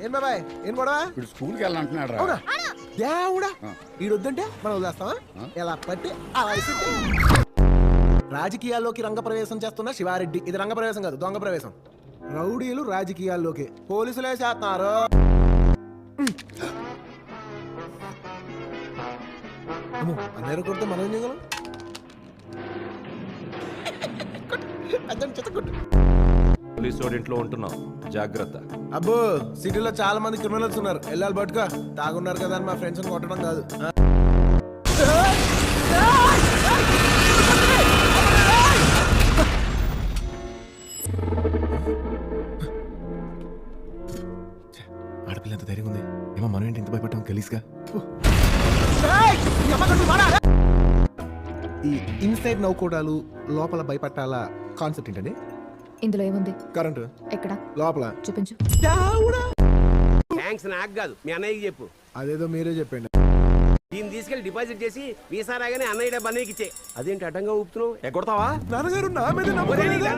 ఏం బాబాయ్ ఏం గొడవ? ఇప్పుడు స్కూల్కి వెళ్ళాలంటున్నాడు రా. అవునా దేవుడా ఈడొద్దంటే మనం వదిలేస్తావా? ఎలా పట్టి అలా ఇస్తుంటే. రాజకీయాల్లోకి రంగప్రవేశం చేస్తున్న శివారెడ్డి. ఇది రంగప్రవేశం కాదు, దొంగ ప్రవేశం. రౌడీలు రాజకీయాల్లోకి, పోలీసులే చేస్తున్నారు. అన్నయ్య కొడితే మనం ఏం చేయగలం? పోలీసు వాడి ఇంట్లో ఉంటున్నాం, జాగ్రత్త. అబ్బో సిటీలో చాలా మంది క్రిమినల్స్ ఉన్నారు, వెళ్ళాలి బట్టుగా. తాగున్నారు కదా అని మా ఫ్రెండ్స్ కొట్టడం కాదు. ఆడపిల్ల ఎంత ధైర్యం ఉంది ఏమో, మనం ఏంటి ఇంత భయపడ్డాం గలీజ్గా. ఈ ఇన్సైడ్ నవ్వుకోవడాలు, లోపల భయపట్టాల కాన్సెప్ట్ ఏంటండి? ఇందులో ఏముంది? కరెంటు ఎక్కడ? లోపల. చూపించు. థ్యాంక్స్ నాకు కాదు, మీ అన్నయ్యకి చెప్పు. అదేదో మీరే చెప్పండి. దీన్ని తీసుకెళ్లి డిపాజిట్ చేసి వీసా రాగానే అన్నయ్య డబ్బు అన్నయ్యకి ఇచ్చే. అదేంటి అడ్డంగా ఊపుతున్నావు? ఎగ్గొడతావా? నాన్నగారు నా మీద నమ్మకం లేదా?